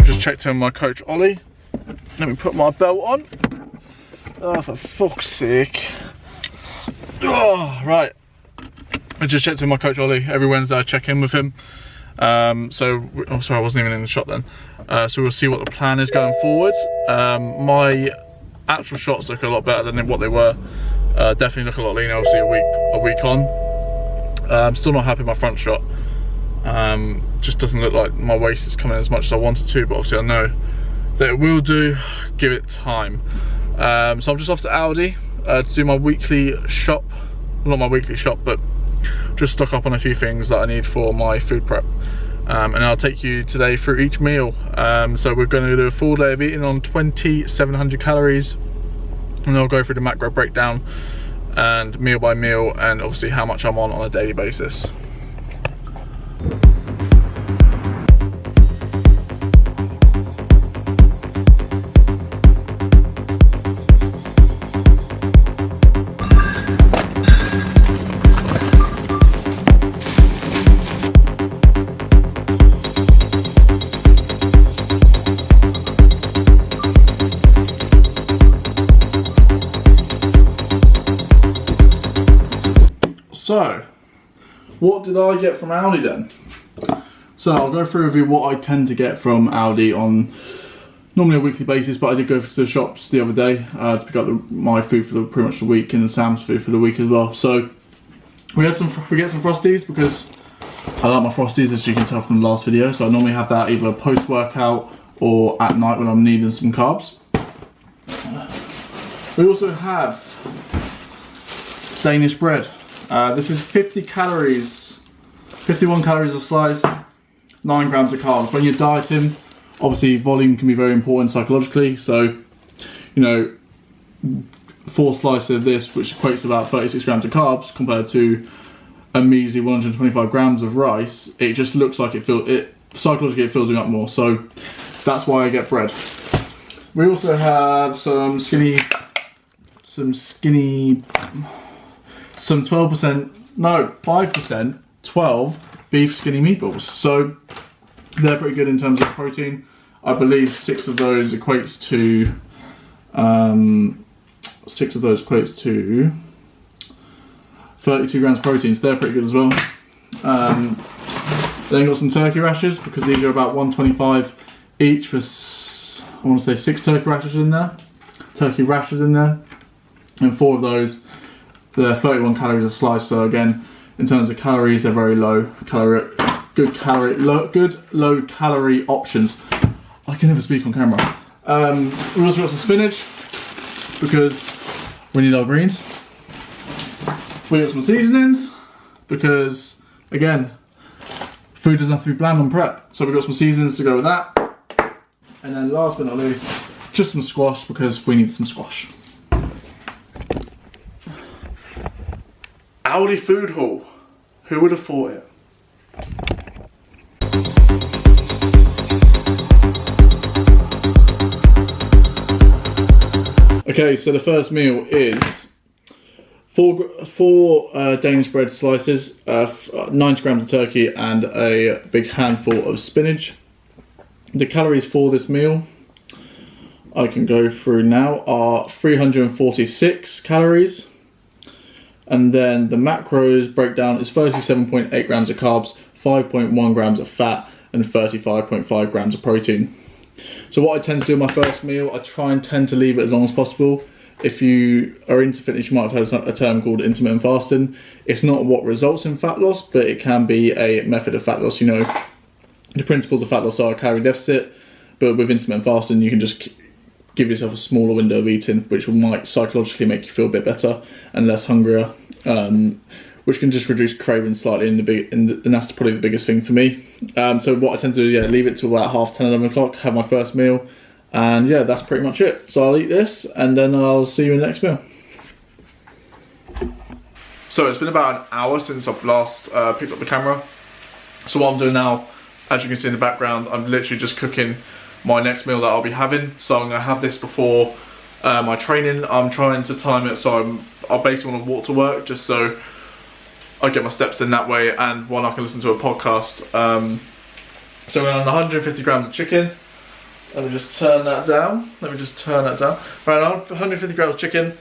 just checked in my coach Ollie. Let me put my belt on. Oh, for fuck's sake. Oh, right. I just checked in my coach Ollie. Every Wednesday I check in with him. Oh sorry, I wasn't even in the shot then. So we'll see what the plan is going forward. My actual shots look a lot better than what they were. Definitely look a lot leaner, obviously a week on. I'm still not happy with my front shot. Just doesn't look like my waist is coming as much as I wanted to, but obviously I know that it will do. Give it time. So I'm just off to Aldi to do my weekly shop. Not my weekly shop, but just stock up on a few things that I need for my food prep. And I'll take you today through each meal. So we're going to do a full day of eating on 2,700 calories. And I'll go through the macro breakdown and meal by meal, and obviously how much I'm on a daily basis. So, what did I get from Aldi then? So I'll go through with you what I tend to get from Aldi on normally a weekly basis, but I did go to the shops the other day to pick up my food for pretty much the week, and Sam's food for the week as well. So we get some Frosties because I like my Frosties, as you can tell from the last video. So I normally have that either post-workout or at night when I'm needing some carbs. We also have Danish bread. This is 50 calories, 51 calories a slice, 9 grams of carbs. When you're dieting, obviously volume can be very important psychologically. So, you know, 4 slices of this, which equates to about 36 grams of carbs, compared to a measly 125 grams of rice, it just looks like psychologically it fills me up more. So that's why I get bread. We also have some 5%, 12 beef skinny meatballs. So they're pretty good in terms of protein. I believe 6 of those equates to 32 grams of protein, so they're pretty good as well. Then got some turkey rashers, because these are about 125 each for, I want to say 6 turkey rashers in there, and 4 of those, they're 31 calories a slice. So again, in terms of calories, they're very low low calorie options. I can never speak on camera. We also got some spinach, because we need our greens. We got some seasonings, because again, food doesn't have to be bland on prep. So we've got some seasonings to go with that. And then last but not least, just some squash, because we need some squash. Aldi food haul. Who would have thought it? Okay, so the first meal is four Danish bread slices, 90 grams of turkey, and a big handful of spinach. The calories for this meal, I can go through now, are 346 calories. And then the macros breakdown is 37.8 grams of carbs, 5.1 grams of fat, and 35.5 grams of protein. So what I tend to do in my first meal, I tend to leave it as long as possible. If you are into fitness, you might have heard a term called intermittent fasting. It's not what results in fat loss, but it can be a method of fat loss. You know, the principles of fat loss are a calorie deficit, but with intermittent fasting, you can just give yourself a smaller window of eating, which might psychologically make you feel a bit better and less hungrier, which can just reduce cravings slightly, and that's probably the biggest thing for me. So what I tend to do is leave it till about 10:30, 11 o'clock, have my first meal, and yeah, that's pretty much it. So I'll eat this, and then I'll see you in the next meal. So it's been about an hour since I've last picked up the camera. So what I'm doing now, as you can see in the background, I'm literally just cooking my next meal that I'll be having. So I'm going to have this before my training. I'm trying to time it so I basically want to walk to work, just so I get my steps in that way, and one, I can listen to a podcast. So around 150 grams of chicken, Let me just turn that down. Right, 150 grams of chicken,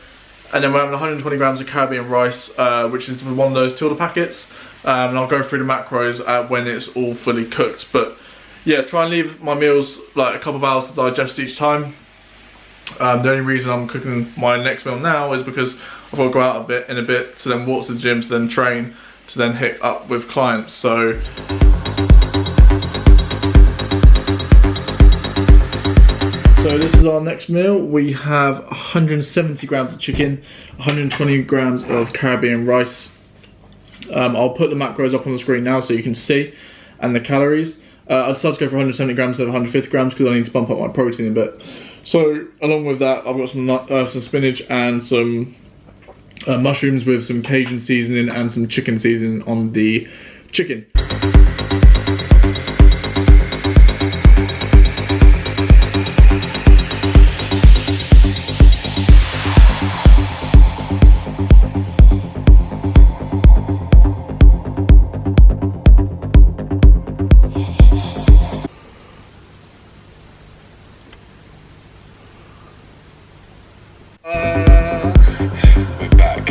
and then we're having 120 grams of Caribbean rice, which is one of those Tilda packets. And I'll go through the macros when it's all fully cooked. But yeah, try and leave my meals like a couple of hours to digest each time. The only reason I'm cooking my next meal now is because I've got to go out in a bit to then walk to the gym, to then train, to then hit up with clients. So this is our next meal. We have 170 grams of chicken, 120 grams of Caribbean rice. I'll put the macros up on the screen now so you can see, and the calories. I decided to go for 170 grams instead of 150 grams because I need to bump up my protein a bit. So along with that, I've got some spinach and some mushrooms with some Cajun seasoning and some chicken seasoning on the chicken. We're back.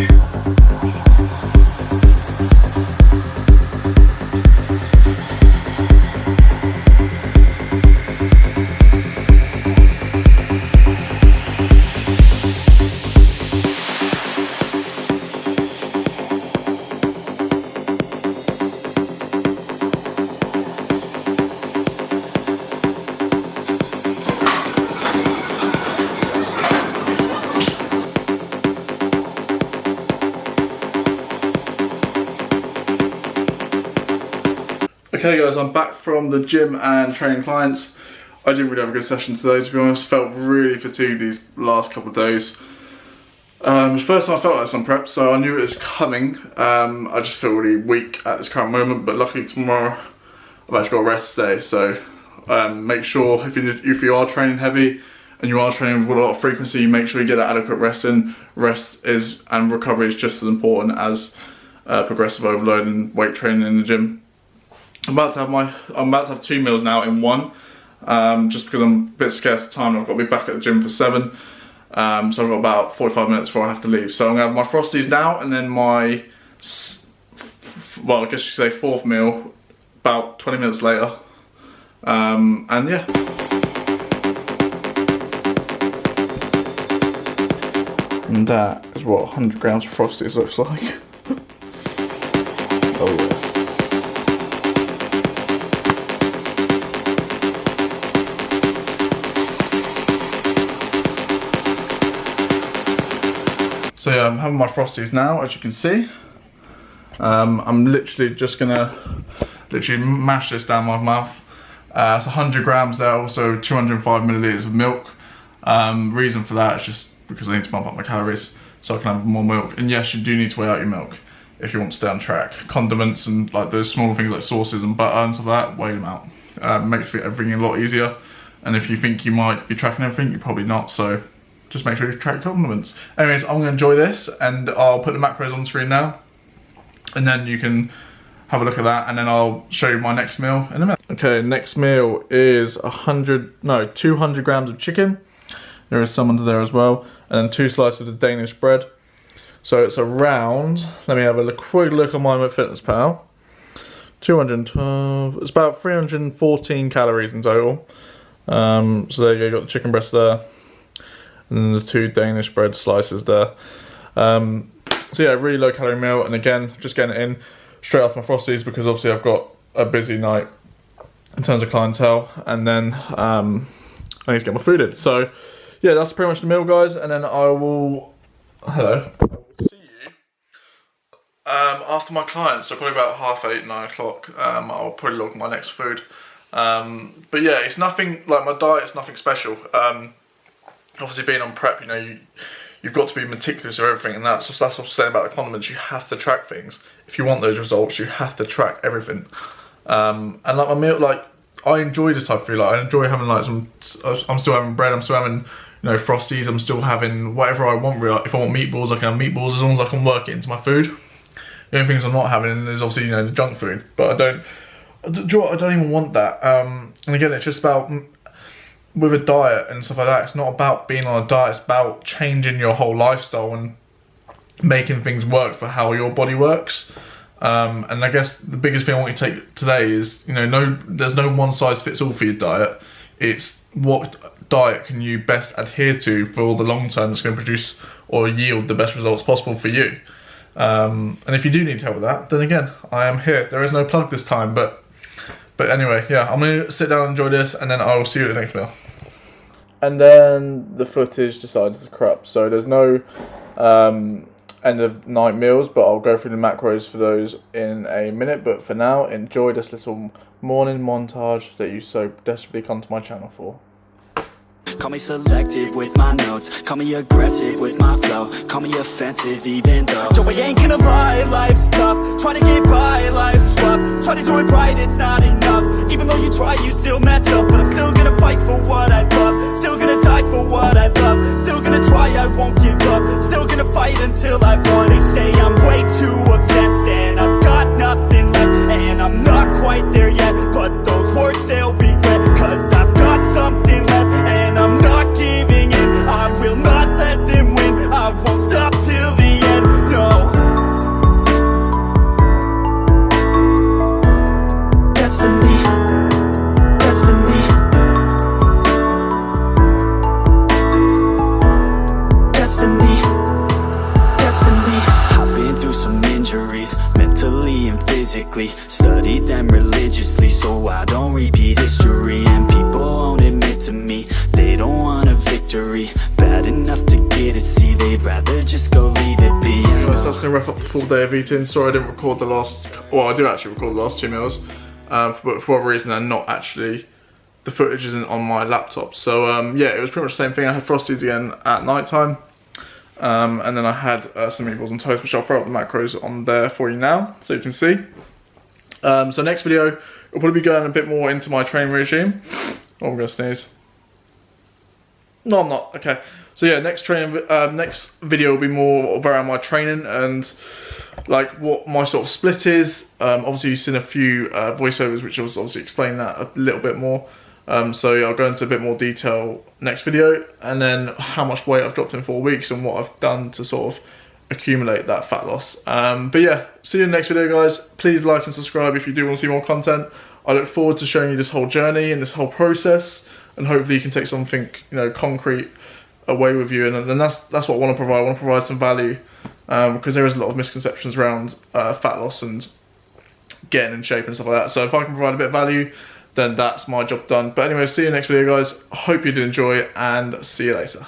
Okay guys, I'm back from the gym and training clients. I didn't really have a good session today, to be honest. Felt really fatigued these last couple of days. First time I felt like sun prep, so I knew it was coming. I just feel really weak at this current moment, but luckily tomorrow I've actually got a rest day. So make sure if you are training heavy and you are training with a lot of frequency, you make sure you get that adequate rest in. Rest and recovery is just as important as progressive overload and weight training in the gym. I'm about to have 2 meals now in one, just because I'm a bit scarce of time. I've got to be back at the gym for 7, so I've got about 45 minutes before I have to leave. So I'm gonna have my Frosties now, and then my, well, I guess you say 4th meal about 20 minutes later, and yeah. And that is what 100 grams of Frosties looks like. Oh yeah. So yeah, I'm having my Frosties now, as you can see. I'm literally just gonna mash this down my mouth. It's 100 grams there, also 205 milliliters of milk. Reason for that is just because I need to bump up my calories so I can have more milk. And yes, you do need to weigh out your milk if you want to stay on track. Condiments and like those small things like sauces and butter and stuff like that, weigh them out. Makes everything a lot easier. And if you think you might be tracking everything, you're probably not. So just make sure you track condiments. Anyways, I'm gonna enjoy this and I'll put the macros on the screen now. And then you can have a look at that and then I'll show you my next meal in a minute. Okay, next meal is 200 grams of chicken. There is some under there as well. And then 2 slices of Danish bread. So it's around, let me have a quick look on my MyFitnessPal. 212, it's about 314 calories in total. So there you go, you got the chicken breast there. And then the 2 Danish bread slices there. So yeah, really low calorie meal, and again, just getting it in straight off my Frosties because obviously I've got a busy night in terms of clientele, and then I need to get my food in. So yeah, that's pretty much the meal, guys, and then I will see you after my clients, so probably about 8:30, 9 o'clock. I'll probably look at my next food. But yeah, it's nothing, like my diet's nothing special. Obviously being on prep, you know, you've got to be meticulous of everything, and that's what I'm saying about the condiments. You have to track things. If you want those results, you have to track everything. And like my meal, like I enjoy this type of food. Like I enjoy having like I'm still having bread, I'm still having, you know, Frosties, I'm still having whatever I want really. Like, if I want meatballs, I can have meatballs as long as I can work it into my food. The only things I'm not having is obviously, you know, the junk food, but do you know what? I don't even want that. And again, it's just about with a diet and stuff like that, it's not about being on a diet, it's about changing your whole lifestyle and making things work for how your body works. And I guess the biggest thing I want you to take today is, there's no one size fits all for your diet. It's what diet can you best adhere to for the long term that's going to produce or yield the best results possible for you. And if you do need help with that, then again, I am here. There is no plug this time, but anyway, yeah, I'm going to sit down and enjoy this, and then I will see you at the next meal. And then the footage decided to corrupt, so there's no end of night meals, but I'll go through the macros for those in a minute. But for now, enjoy this little morning montage that you so desperately come to my channel for. Call me selective with my notes, call me aggressive with my flow, call me offensive even though Joe, I ain't gonna lie, life's tough, trying to get by, life's rough, try to do it right, it's not enough, even though you try, you still mess up, but I'm still gonna fight for what I love, still gonna die for what I love, still gonna try, I won't give up, still gonna fight until I've won. They say I'm way too obsessed and I've got nothing left, and I'm not quite there yet, but those words they'll regret, cause I've got something left, and I'm not giving in, I will not let them win, I won't stop till the end, no. Destiny, destiny, destiny, destiny. I've been through some injuries, mentally and physically, studied them religiously so I don't repeat history, and people won't admit to me they don't want a victory bad enough to get a C, they'd rather just go leave it be. Anyways, that's going to wrap up the full day of eating. Sorry I didn't record the last, well, I do actually record the last 2 meals, but for whatever reason they're not actually, the footage isn't on my laptop. So yeah, it was pretty much the same thing. I had Frosties again at night time, and then I had some meatballs and toast, which I'll throw up the macros on there for you now so you can see. So next video will probably be going a bit more into my training regime. Oh, I'm going to sneeze. No, I'm not. Okay. So yeah, next video will be more around my training and like what my sort of split is. Obviously you've seen a few voiceovers which was obviously explain that a little bit more. So yeah, I'll go into a bit more detail next video, and then how much weight I've dropped in 4 weeks and what I've done to sort of accumulate that fat loss. But yeah, see you in the next video, guys. Please like and subscribe if you do want to see more content. I look forward to showing you this whole journey and this whole process, and hopefully you can take something, concrete away with you. And that's what I want to provide. I want to provide some value, because there is a lot of misconceptions around fat loss and getting in shape and stuff like that. So if I can provide a bit of value, then that's my job done. But anyway, see you next video, guys. I hope you did enjoy, and see you later.